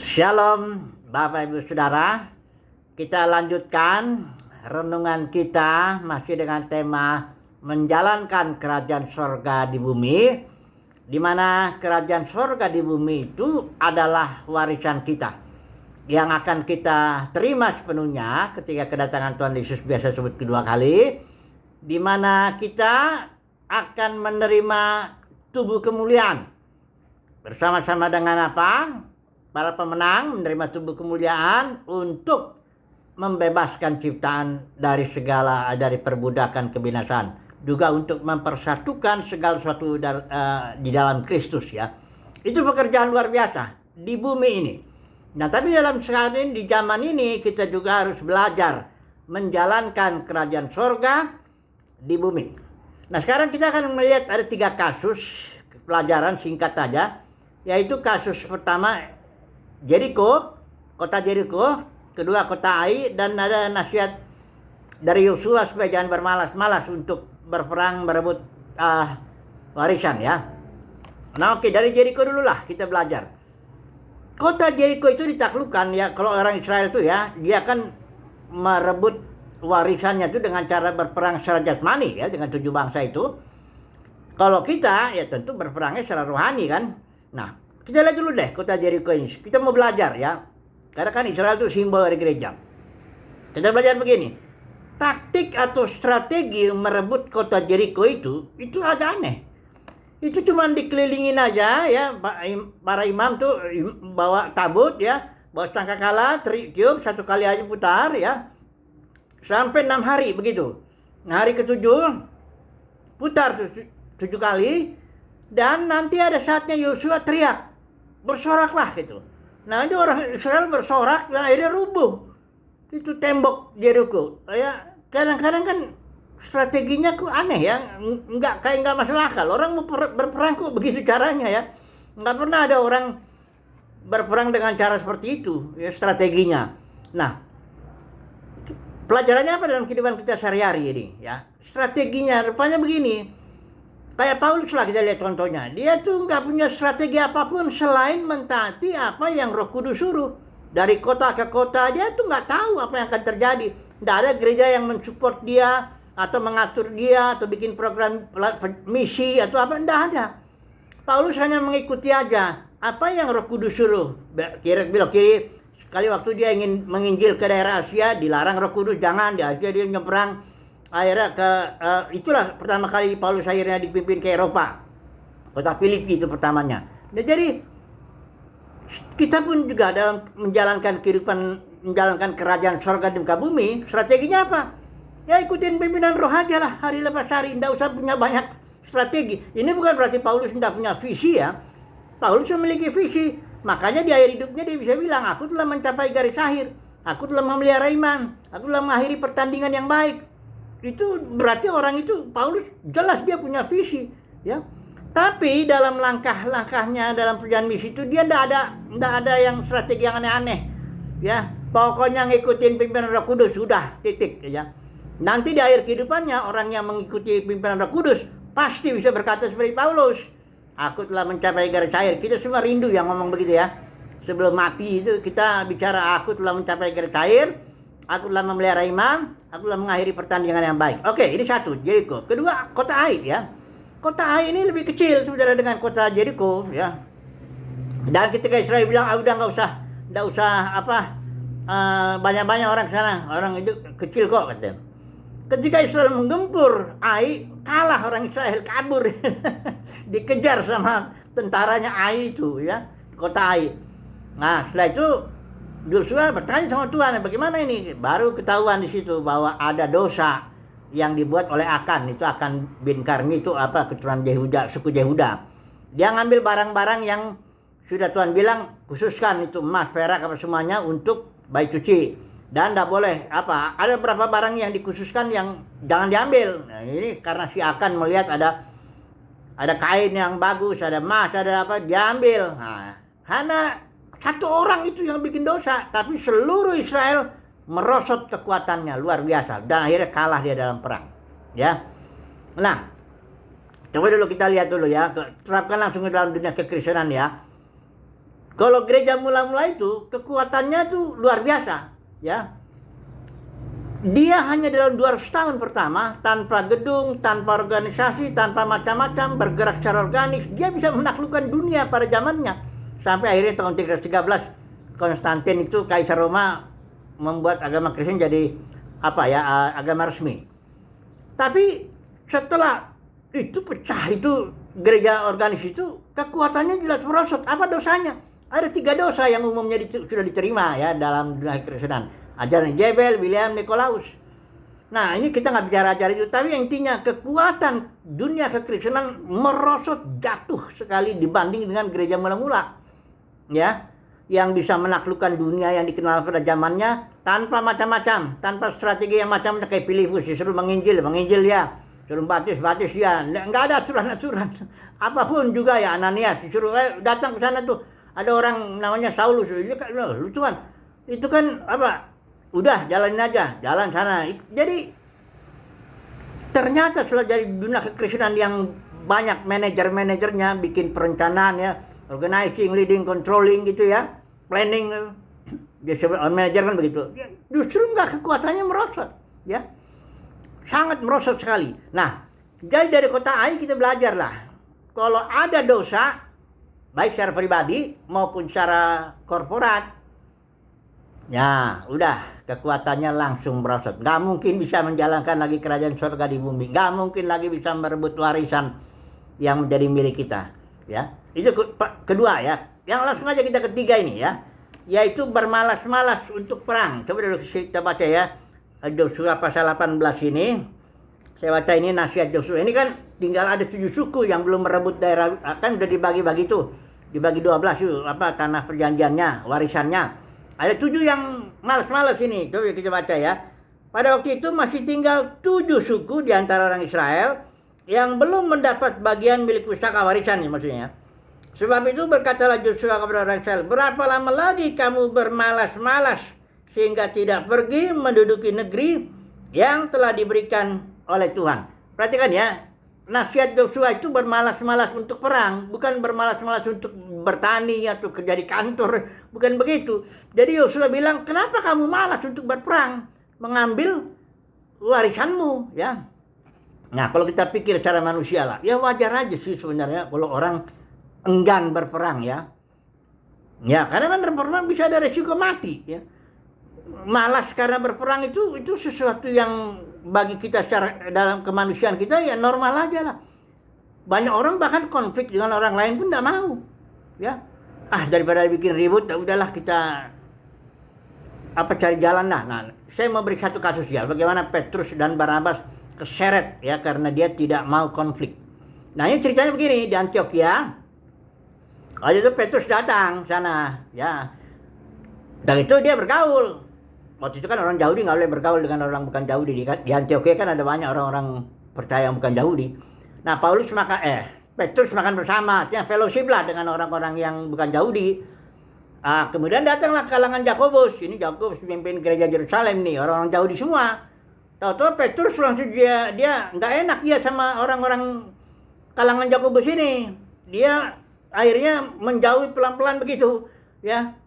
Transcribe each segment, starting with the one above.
Shalom Bapak Ibu Saudara. Kita lanjutkan renungan kita masih dengan tema menjalankan kerajaan sorga di bumi, di mana kerajaan sorga di bumi itu adalah warisan kita yang akan kita terima sepenuhnya ketika kedatangan Tuhan Yesus, biasa sebut kedua kali, di mana kita akan menerima tubuh kemuliaan bersama-sama dengan apa? Para pemenang menerima tubuh kemuliaan untuk membebaskan ciptaan dari perbudakan kebinasaan, juga untuk mempersatukan segala sesuatu di dalam Kristus ya. Itu pekerjaan luar biasa di bumi ini. Nah, tapi dalam sekarang ini, di zaman ini, kita juga harus belajar menjalankan kerajaan sorga di bumi. Nah, sekarang kita akan melihat ada 3 kasus pelajaran singkat saja, yaitu kasus pertama Jeriko, kota Jeriko, kedua kota Ai, dan ada nasihat dari Yosua supaya jangan bermalas-malas untuk berperang berebut warisan ya. Nah, oke, dari Jeriko dulu lah kita belajar. Kota Jeriko itu ditaklukkan ya, kalau orang Israel itu ya, dia akan merebut warisannya itu dengan cara berperang secara jasmani ya, dengan 7 bangsa itu. Kalau kita ya tentu berperangnya secara rohani kan. Nah, kita lihat dulu deh kota Jeriko ini. Kita mau belajar ya. Karena kan Israel itu simbol dari gereja. Kita belajar begini. Taktik atau strategi merebut kota Jeriko itu agak aneh. Itu cuma dikelilingin aja ya. Para imam tuh bawa tabut ya. Bawa sangkakala, tiup 1 kali aja putar ya. Sampai 6 hari begitu. Nah, hari ke-7 putar 7 kali. Dan nanti ada saatnya Yosua teriak. Bersoraklah gitu. Nah, ini orang Israel bersorak dan akhirnya rubuh itu tembok Jericho ya. Kadang-kadang kan strateginya kok aneh ya, nggak masuk akal. Orang mau berperang kok begitu caranya ya. Nggak pernah ada orang berperang dengan cara seperti itu ya, strateginya. Nah, pelajarannya apa dalam kehidupan kita sehari-hari ini ya? Strateginya rupanya begini. Kayak Paulus lah, kita lihat contohnya. Dia tuh nggak punya strategi apapun selain mentaati apa yang Roh Kudus suruh. Dari kota ke kota, dia tuh nggak tahu apa yang akan terjadi. Nggak ada gereja yang mensupport dia, atau mengatur dia, atau bikin program misi, atau apa. Nggak ada. Paulus hanya mengikuti aja apa yang Roh Kudus suruh. Belok kiri. Sekali waktu dia ingin menginjil ke daerah Asia, dilarang Roh Kudus, jangan. Di Asia dia nyebrang. Akhirnya itulah pertama kali Paulus akhirnya dipimpin ke Eropa. Kota Filipi itu pertamanya. Nah, jadi kita pun juga dalam menjalankan kehidupan, menjalankan kerajaan sorga di muka bumi, strateginya apa? Ya ikutin pimpinan roh aja lah, hari lepas hari, tidak usah punya banyak strategi. Ini bukan berarti Paulus tidak punya visi ya. Paulus memiliki visi, makanya di akhir hidupnya dia bisa bilang, aku telah mencapai garis akhir, aku telah memelihara iman, aku telah mengakhiri pertandingan yang baik. Itu berarti orang itu, Paulus jelas dia punya visi ya. Tapi dalam langkah-langkahnya dalam perjalanan misi itu dia tidak ada yang strategi yang aneh-aneh ya. Pokoknya ngikutin pimpinan Roh Kudus, sudah, titik ya. Nanti di akhir kehidupannya orang yang mengikuti pimpinan Roh Kudus pasti bisa berkata seperti Paulus, aku telah mencapai garis akhir. Kita semua rindu yang ngomong begitu ya. Sebelum mati itu kita bicara, aku telah mencapai garis akhir, aku telah memelihara iman, aku telah mengakhiri pertandingan yang baik. Oke, ini satu, Jericho. Kedua, kota Ai ya. Kota Ai ini lebih kecil sebenarnya dengan kota Jericho ya. Dan ketika Israel bilang, udah nggak usah banyak-banyak orang sana, orang itu kecil kok katanya. Ketika Israel menggempur Ai, kalah orang Israel, kabur. Dikejar sama tentaranya Ai itu ya, kota Ai. Nah, setelah itu Yosua bertanya sama Tuhan, bagaimana ini? Baru ketahuan di situ bahwa ada dosa yang dibuat oleh Akan. Itu Akan bin Karmi, itu keturunan Yehuda, suku Yehuda. Dia ngambil barang-barang yang sudah Tuhan bilang khususkan, itu emas, perak, apa semuanya untuk bait suci. Dan tidak boleh ada beberapa barang yang dikhususkan yang jangan diambil. Nah, ini karena si Akan melihat ada kain yang bagus, ada emas, ada apa, diambil. Nah, karena satu orang itu yang bikin dosa, tapi seluruh Israel merosot kekuatannya luar biasa dan akhirnya kalah dia dalam perang ya. Nah, coba dulu kita lihat dulu ya, terapkan langsung ke dalam dunia kekristenan ya. Kalau gereja mula-mula itu kekuatannya tuh luar biasa, ya. Dia hanya dalam 200 tahun pertama, tanpa gedung, tanpa organisasi, tanpa macam-macam, bergerak secara organis, dia bisa menaklukkan dunia pada zamannya. Sampai akhirnya tahun 313, Konstantin itu Kaisar Roma membuat agama Kristen jadi agama resmi. Tapi setelah itu pecah, itu gereja organis itu, kekuatannya jelas merosot. Apa dosanya? Ada 3 dosa yang umumnya sudah diterima ya dalam dunia Kristenan. Ajaran Jebel, William, Nikolaus. Nah, ini kita nggak bicara ajaran itu, tapi intinya kekuatan dunia kekristenan merosot, jatuh sekali dibanding dengan gereja mula-mula. Ya, yang bisa menaklukkan dunia yang dikenal pada zamannya tanpa macam-macam, tanpa strategi yang macam-macam. Kayak Filipus disuruh menginjil ya, suruh batis ya, nggak ada aturan-aturan. Apapun juga ya, Ananias disuruh datang ke sana tuh, ada orang namanya Saulus, lu Tuhan, itu kan udah jalanin aja, jalan sana. Jadi ternyata setelah dari dunia kekristenan yang banyak manajer-manajernya bikin perencanaan ya, organizing, leading, controlling gitu ya, planning, manajer kan begitu. Justru nggak, kekuatannya merosot, ya, sangat merosot sekali. Nah, jadi dari kota Ai kita belajar lah, kalau ada dosa, baik secara pribadi maupun secara korporat, ya udah, kekuatannya langsung merosot. Nggak mungkin bisa menjalankan lagi kerajaan surga di bumi. Nggak mungkin lagi bisa merebut warisan yang menjadi milik kita. Ya, itu kedua ya. Yang langsung aja kita ketiga ini ya, yaitu bermalas-malas untuk perang. Coba dulu kita baca ya, Yosua pasal 18 ini. Saya baca ini nasihat Yosua. Ini kan tinggal ada 7 suku yang belum merebut daerah, kan udah dibagi-bagi tuh. Dibagi 12 tuh, tanah perjanjiannya, warisannya. Ada 7 yang malas-malas ini. Coba kita baca ya. Pada waktu itu masih tinggal 7 suku di antara orang Israel yang belum mendapat bagian milik pusaka warisan, maksudnya. Sebab itu berkatalah Yosua kepada orang Israel, berapa lama lagi kamu bermalas-malas sehingga tidak pergi menduduki negeri yang telah diberikan oleh Tuhan. Perhatikan ya, nasihat Yosua itu bermalas-malas untuk perang, bukan bermalas-malas untuk bertani atau kerja di kantor, bukan begitu. Jadi Yosua bilang, kenapa kamu malas untuk berperang, mengambil warisanmu, ya. Nah, kalau kita pikir secara manusia lah, ya wajar aja sih sebenarnya kalau orang enggan berperang ya. Ya, karena kan berperang bisa ada resiko mati, ya. Malas karena berperang itu sesuatu yang bagi kita secara dalam kemanusiaan kita ya normal aja lah. Banyak orang bahkan konflik dengan orang lain pun tidak mau, ya. Daripada bikin ribut, udahlah kita cari jalan lah. Nah, saya mau beri satu kasus ya, bagaimana Petrus dan Barnabas keseret ya karena dia tidak mau konflik. Nah, ini ceritanya begini, di Antioquia waktu itu Petrus datang sana ya, dan itu dia bergaul. Waktu itu kan orang Yahudi nggak boleh bergaul dengan orang bukan Yahudi. Di Antioquia kan ada banyak orang-orang percaya yang bukan Yahudi. Nah, Petrus makan bersama, artinya fellowship lah dengan orang-orang yang bukan Yahudi. Kemudian datanglah kalangan Yakobus. Ini Yakobus pemimpin gereja Yerusalem nih, orang-orang Yahudi semua. Tahu-tahu Petrus langsung dia nggak enak dia sama orang-orang kalangan Yakobus ini. Dia akhirnya menjauhi pelan-pelan begitu, ya.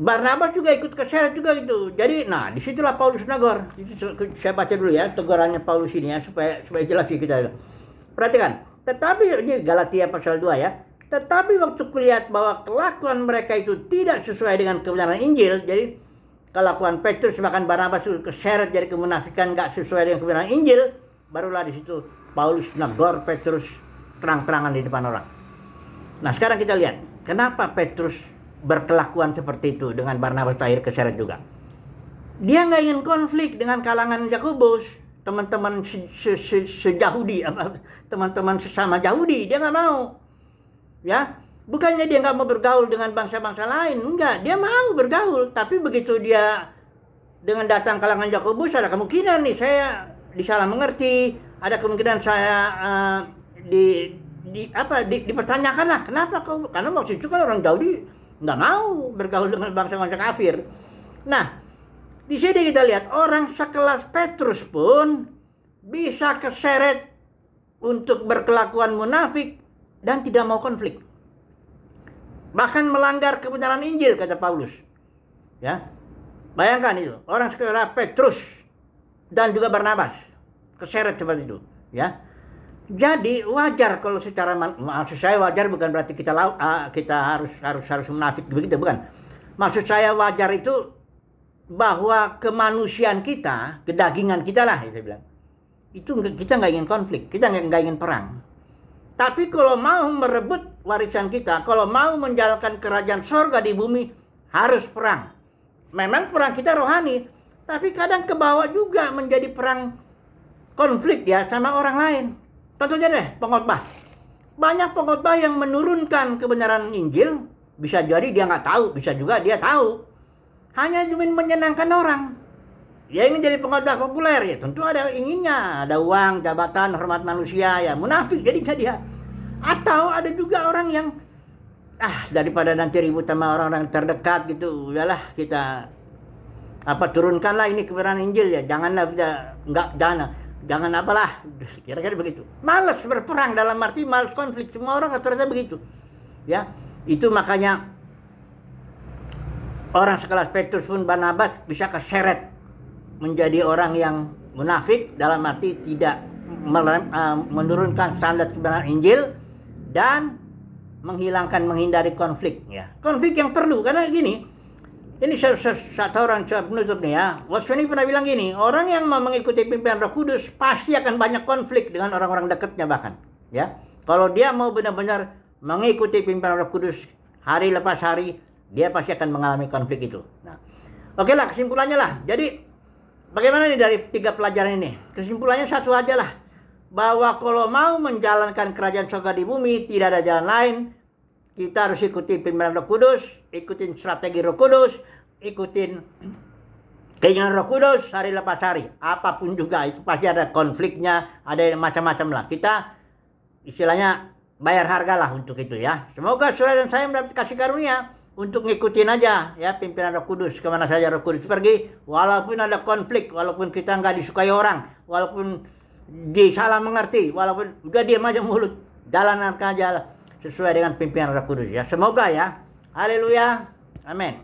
Barnabas juga ikut keseret juga gitu. Jadi, disitulah Paulus negor. Itu saya baca dulu ya tegurannya Paulus ini ya supaya jelas kita. Perhatikan. Tetapi ini Galatia pasal 2 ya. Tetapi waktu kulihat bahwa kelakuan mereka itu tidak sesuai dengan kebenaran Injil, jadi kelakuan Petrus bahkan Barnabas itu keseret jadi kemunafikan, nggak sesuai dengan kebenaran Injil, barulah di situ Paulus negor Petrus terang-terangan di depan orang. Nah, sekarang kita lihat kenapa Petrus berkelakuan seperti itu dengan Barnabas terakhir keseret juga. Dia nggak ingin konflik dengan kalangan Yakobus, teman-teman sejahudi, teman-teman sesama Yahudi, dia nggak mau. Ya, bukannya dia nggak mau bergaul dengan bangsa-bangsa lain, enggak, dia mau bergaul, tapi begitu dia dengan datang kalangan Yakobus, ada kemungkinan nih saya disalah mengerti, ada kemungkinan saya dipertanyakan lah, kenapa kau? Karena waktu itu kan orang Yahudi nggak mau bergaul dengan bangsa-bangsa kafir. Nah, di sini kita lihat orang sekelas Petrus pun bisa keseret untuk berkelakuan munafik dan tidak mau konflik. bahkan melanggar kebenaran Injil, kata Paulus. Ya, bayangkan itu, orang sekelas Petrus dan juga Barnabas keseret seperti itu. Ya, jadi wajar kalau secara maksud saya wajar bukan berarti kita harus munafik begitu, bukan. Maksud saya wajar itu bahwa kemanusiaan kita, kedagingan kita lah, saya bilang. Itu kita nggak ingin konflik, kita nggak ingin perang. Tapi kalau mau merebut warisan kita, kalau mau menjalankan kerajaan sorga di bumi, harus perang. Memang perang kita rohani, tapi kadang kebawa juga menjadi perang konflik ya sama orang lain. Contohnya deh, pengkhotbah. Banyak pengkhotbah yang menurunkan kebenaran Injil, bisa jadi dia nggak tahu, bisa juga dia tahu. Hanya cuma menyenangkan orang. Dia ingin jadi pengkhotbah populer ya, tentu ada inginnya, ada uang, jabatan, hormat manusia ya, munafik jadinya dia. Atau ada juga orang yang daripada nanti ribut sama orang-orang terdekat gitu, udahlah kita turunkanlah ini kebenaran Injil ya, jangan apalah, kira-kira begitu. Malas berperang, dalam arti malas konflik, semua orang rata-rata begitu. Ya, itu makanya orang sekelas Petrus pun Barnabas bisa keseret menjadi orang yang munafik, dalam arti tidak menurunkan standar kebenaran Injil dan menghindari konflik ya. Konflik yang perlu, karena gini, ini satu orang coba penutup nih ya. Watchman pernah bilang gini, orang yang mau mengikuti pimpinan Roh Kudus pasti akan banyak konflik dengan orang-orang dekatnya bahkan ya. Kalau dia mau benar-benar mengikuti pimpinan Roh Kudus hari lepas hari, dia pasti akan mengalami konflik itu. Nah, oke lah, kesimpulannya lah. Jadi bagaimana nih dari 3 pelajaran ini? Kesimpulannya satu aja lah, bahwa kalau mau menjalankan kerajaan surga di bumi, tidak ada jalan lain. Kita harus ikuti pimpinan Roh Kudus, ikutin strategi Roh Kudus, ikutin keinginan Roh Kudus hari lepas hari. Apapun juga itu pasti ada konfliknya, ada macam-macam lah. Kita istilahnya bayar harga lah untuk itu ya. Semoga saudara dan saya mendapat kasih karunia untuk ngikutin aja ya pimpinan Roh Kudus, kemana saja Roh Kudus pergi, walaupun ada konflik, walaupun kita nggak disukai orang, walaupun disalah mengerti, walaupun udah diam aja mulut, jalan aja sesuai dengan pimpinan Roh Kudus ya. Semoga ya. Haleluya. Amin.